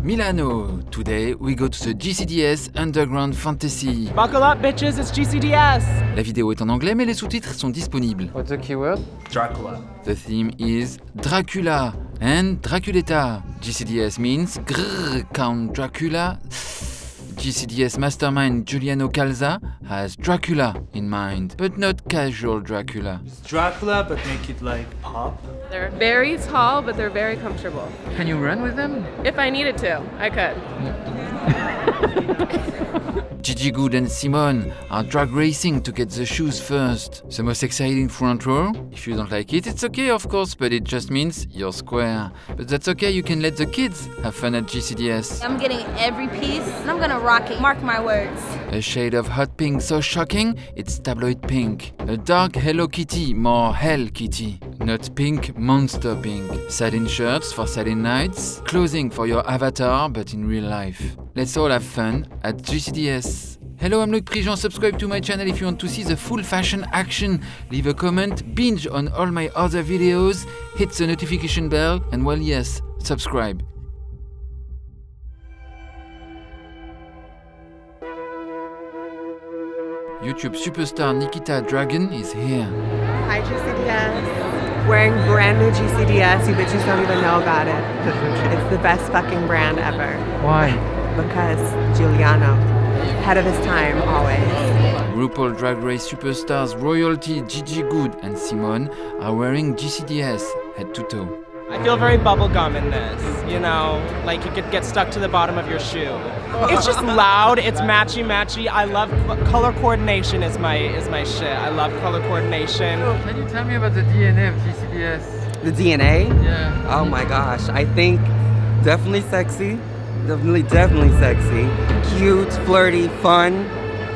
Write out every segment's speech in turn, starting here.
Milano. Today we go to the GCDS Underground Fantasy. Buckle up, bitches, it's GCDS! La vidéo est en anglais, mais les sous-titres sont disponibles. What's the keyword? Dracula. The theme is Dracula and Draculetta. GCDS means Grrr, Count Dracula. GCDS mastermind Giuliano Calza has Dracula in mind, but not casual Dracula. It's Dracula, but make it like pop. They're very tall, but they're very comfortable. Can you run with them? If I needed to, I could. Gigi Good and Simone are drag racing to get the shoes first. The most exciting front row? If you don't like it, it's okay of course, but it just means you're square. But that's okay, you can let the kids have fun at GCDS. I'm getting every piece and I'm gonna rock it, mark my words. A shade of hot pink so shocking, it's tabloid pink. A dark Hello Kitty, more Hell Kitty. Not pink, monster pink. Satin shirts for satin nights. Clothing for your avatar, but in real life. Let's all have fun at GCDS. Hello, I'm Loic Prigent. Subscribe to my channel if you want to see the full fashion action. Leave a comment, binge on all my other videos, hit the notification bell, and well, yes, subscribe. YouTube superstar Nikita Dragon is here. Hi GCDS. Wearing brand new GCDS, you bitches don't even know about it. It's the best fucking brand ever. Why? Because Giuliano, ahead of his time, always. RuPaul Drag Race superstars royalty Gigi Good and Simone are wearing GCDS head to toe. I feel very bubblegum in this, you know, like you could get stuck to the bottom of your shoe. It's just loud, it's matchy. I love color coordination is my shit. I love color coordination. Can you tell me about the DNA of GCDS? The DNA? Yeah. Oh my gosh, I think definitely sexy. Definitely sexy. Cute, flirty, fun,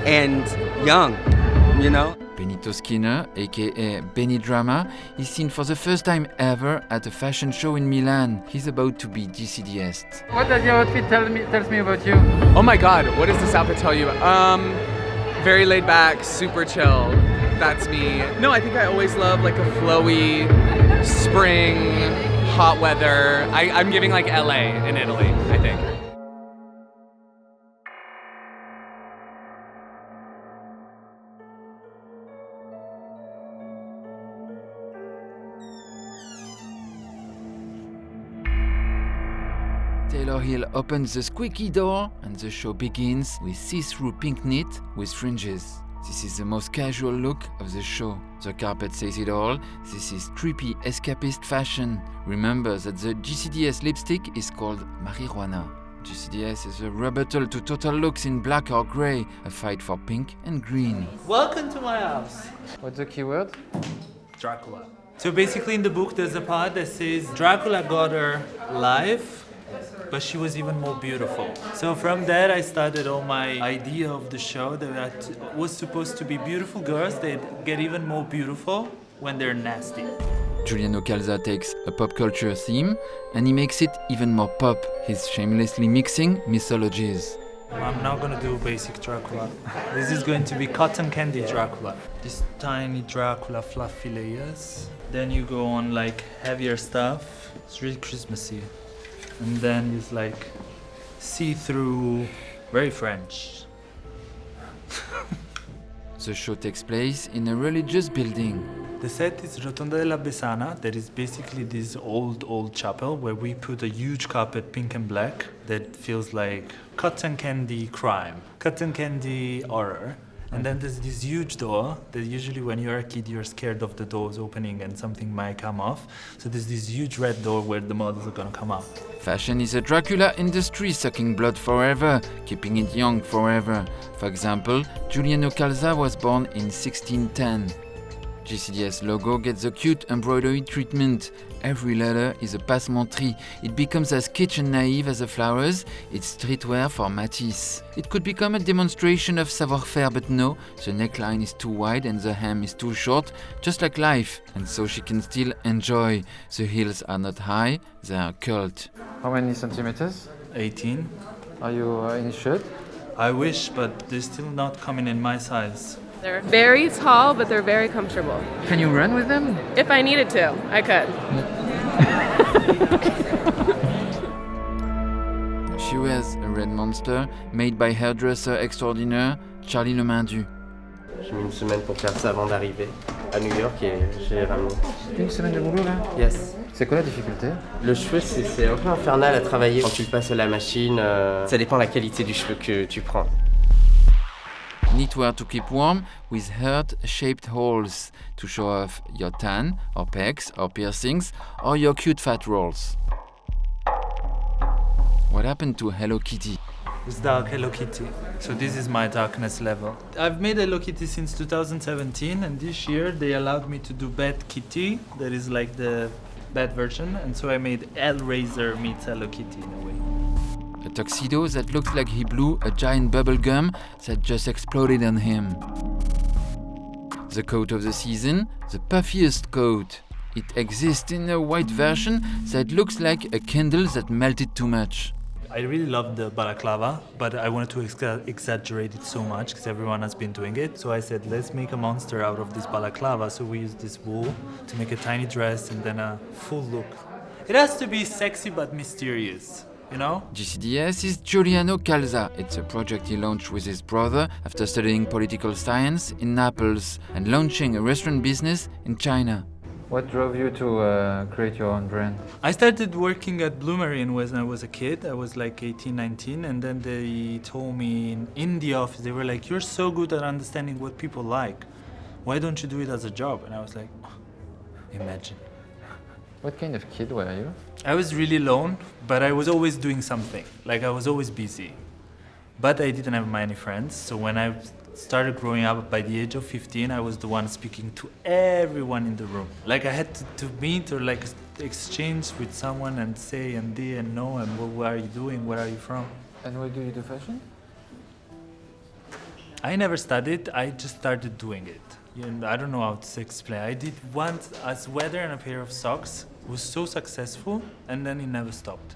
and young, you know? Benito Skinner, aka Benny Drama, is seen for the first time ever at a fashion show in Milan. He's about to be GCDS. What does your outfit tells me about you? Oh my god, what does this outfit tell you? Very laid back, super chill. That's me. No, I think I always love like a flowy spring, hot weather. I'm giving like LA in Italy, I think. Taylor Hill opens the squeaky door and the show begins with see-through pink knit with fringes. This is the most casual look of the show. The carpet says it all. This is trippy escapist fashion. Remember that the GCDS lipstick is called marijuana. GCDS is a rebuttal to total looks in black or grey, a fight for pink and green. Welcome to my house. What's the keyword? Dracula. So basically in the book there's a part that says Dracula got her life, but she was even more beautiful. So from that I started all my idea of the show that was supposed to be beautiful girls. They get even more beautiful when they're nasty. Giuliano Calza takes a pop culture theme and he makes it even more pop. He's shamelessly mixing mythologies. I'm not gonna do basic Dracula. This is going to be cotton candy Dracula. This tiny Dracula fluffy layers. Then you go on like heavier stuff. It's really Christmassy. And then it's like see-through, very French. The show takes place in a religious building. The set is Rotonda della Besana. That is basically this old chapel where we put a huge carpet, pink and black, that feels like cotton candy crime, cotton candy horror. And then there's this huge door that usually when you're a kid, you're scared of the doors opening and something might come off. So there's this huge red door where the models are gonna come out. Fashion is a Dracula industry sucking blood forever, keeping it young forever. For example, Giuliano Calza was born in 1610. GCDS logo gets a cute embroidery treatment. Every letter is a passementerie. It becomes as kitsch and naive as the flowers. It's streetwear for Matisse. It could become a demonstration of savoir-faire, but no, the neckline is too wide and the hem is too short, just like life, and so she can still enjoy. The heels are not high, they are curled. How many centimeters? 18. Are you in a shirt? I wish, but they're still not coming in my size. They're very tall, but they're very comfortable. Can you run with them? If I needed to, I could. She wears a red monster made by hairdresser extraordinaire Charlie Le Maindu. J'ai mis une semaine pour faire ça avant d'arriver à New York et j'ai ramené. Une semaine de boulot là? Yes. C'est quoi la difficulté? Le cheveu, c'est un peu infernal à travailler quand tu le passes à la machine. Ça dépend de la qualité du cheveu que tu prends. Knitwear to keep warm with heart-shaped holes to show off your tan, or pecs, or piercings, or your cute fat rolls. What happened to Hello Kitty? It's dark Hello Kitty. So this is my darkness level. I've made Hello Kitty since 2017, and this year they allowed me to do Bad Kitty, that is like the bad version, and so I made Hellraiser meets Hello Kitty in a way. A tuxedo that looks like he blew a giant bubble gum that just exploded on him. The coat of the season, the puffiest coat. It exists in a white version that looks like a candle that melted too much. I really love the balaclava, but I wanted to exaggerate it so much because everyone has been doing it. So I said, let's make a monster out of this balaclava. So we used this wool to make a tiny dress and then a full look. It has to be sexy but mysterious, you know? GCDS is Giuliano Calza. It's a project he launched with his brother after studying political science in Naples and launching a restaurant business in China. What drove you to create your own brand? I started working at Bloomerine when I was a kid. I was like 18, 19, and then they told me in the office, they were like, you're so good at understanding what people like. Why don't you do it as a job? And I was like, oh, imagine. What kind of kid were you? I was really alone, but I was always doing something. Like I was always busy. But I didn't have many friends, so when I started growing up, by the age of 15, I was the one speaking to everyone in the room. Like I had to meet or like exchange with someone and say and do and know and what are you doing, where are you from? And why do you do fashion? I never studied, I just started doing it. I don't know how to explain. I did once a sweater and a pair of socks. It was so successful and then it never stopped.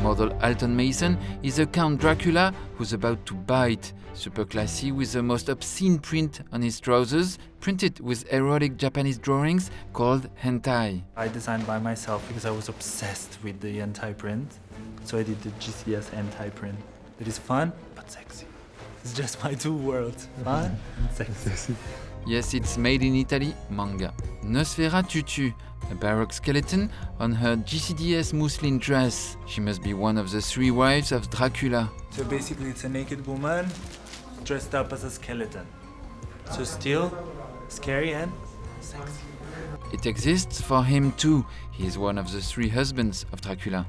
Model Alton Mason is a Count Dracula who's about to bite, super classy with the most obscene print on his trousers, printed with erotic Japanese drawings called hentai. I designed by myself because I was obsessed with the hentai print. So I did the GCDS hentai print. It is fun, but sexy. It's just my two worlds, fun and sexy. Yes, it's made in Italy, manga. Nosfera Tutu, a baroque skeleton on her GCDS muslin dress. She must be one of the three wives of Dracula. So basically it's a naked woman dressed up as a skeleton. So still scary and sexy. It exists for him too. He is one of the three husbands of Dracula.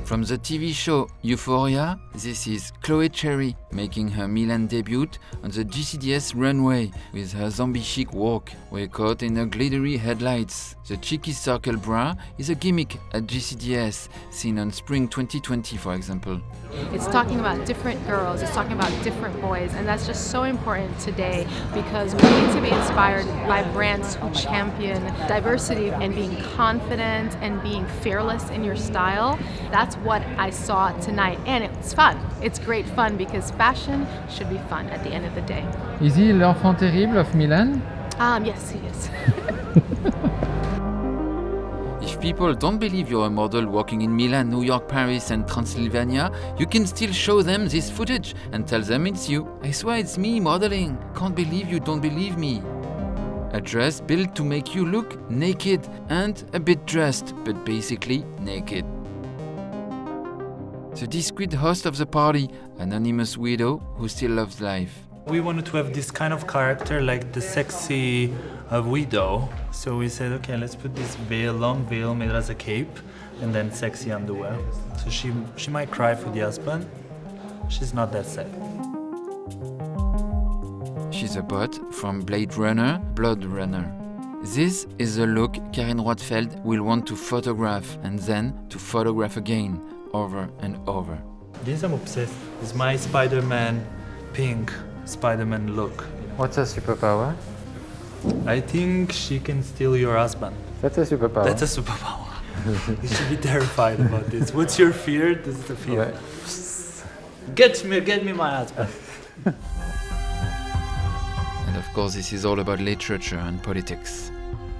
From the TV show Euphoria, this is Chloe CHERI making her Milan debut on the GCDS runway with her zombie chic walk. We're caught in her glittery headlights. The cheeky circle bra is a gimmick at GCDS, seen on Spring 2020 for example. It's talking about different girls, it's talking about different boys, and that's just so important today because we need to be inspired by brands who champion diversity and being confident and being fearless in your style. That's what I saw tonight, and it's fun. It's great fun because fashion should be fun at the end of the day. Is he l'enfant terrible of Milan? Yes, he is. If people don't believe you're a model walking in Milan, New York, Paris and Transylvania, you can still show them this footage and tell them it's you. I swear it's me modeling. Can't believe you don't believe me. A dress built to make you look naked and a bit dressed, but basically naked. The discreet host of the party, anonymous widow who still loves life. We wanted to have this kind of character like the sexy widow. So we said, okay, let's put this veil, long veil made as a cape and then sexy underwear. So she might cry for the husband. She's not that sad. She's a bot from Blade Runner, Blood Runner. This is the look Karin Rothfeld will want to photograph and then to photograph again, over and over. This I'm obsessed. It's my Spider-Man pink Spider-Man look. What's her superpower? I think she can steal your husband. That's a superpower. That's a superpower. You should be terrified about this. What's your fear? This is the fear. Ouais. Get me my husband. And of course this is all about literature and politics.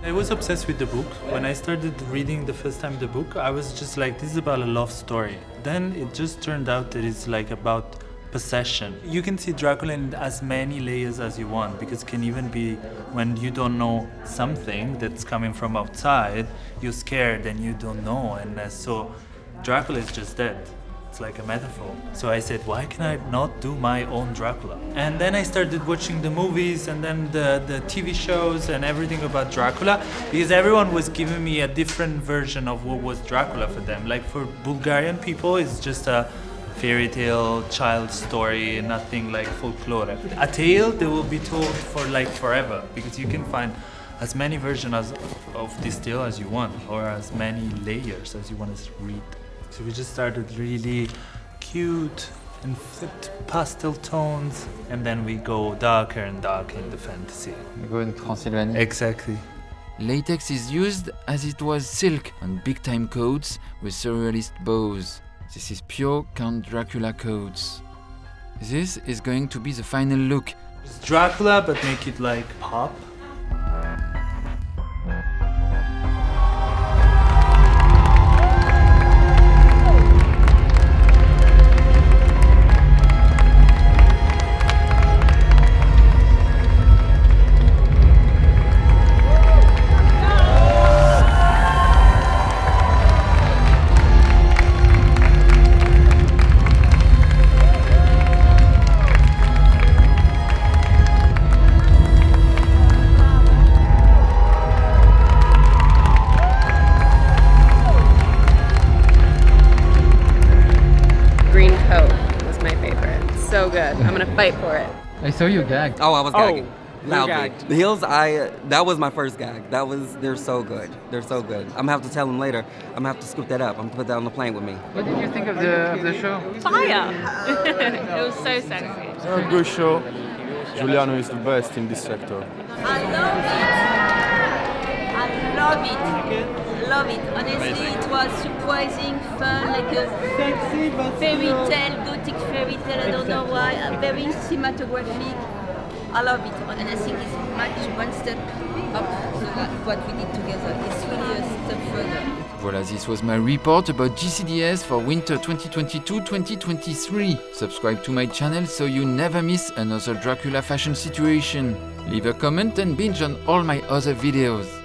I was obsessed with the book. When I started reading the first time the book, I was just like, this is about a love story. Then it just turned out that it's like about possession. You can see Dracula in as many layers as you want, because it can even be when you don't know something that's coming from outside, you're scared and you don't know, and so Dracula is just dead. It's like a metaphor. So I said, why can I not do my own Dracula? And then I started watching the movies and then the TV shows and everything about Dracula, because everyone was giving me a different version of what was Dracula for them. Like for Bulgarian people, it's just a fairy tale, child story, nothing like folklore. A tale that will be told for like forever, because you can find as many versions of this tale as you want, or as many layers as you want to read. So we just started really cute and flipped pastel tones, and then we go darker and darker in the fantasy. We go in Transylvania. Exactly. Latex is used as it was silk on big-time coats with surrealist bows. This is pure Count Dracula coats. This is going to be the final look. It's Dracula, but make it like pop. So good. I'm gonna fight for it. I saw you gagged. Oh, I was gagging. you're Loudly. gagged. The heels, that was my first gag. They're so good. They're so good. I'm gonna have to tell them later. I'm gonna have to scoop that up. I'm gonna put that on the plane with me. What did you think of the show? Fire! It was so sexy. It's a good show. Giuliano is the best in this sector. I love it. Love it. Honestly, it was surprising, fun, like a sexy but fairy tale, gothic fairy tale. I don't know why. Very cinematographic. I love it, and I think it's much one step up to what we did together. It's really a step further. Voilà, this was my report about GCDS for winter 2022-2023. Subscribe to my channel so you never miss another Dracula fashion situation. Leave a comment and binge on all my other videos.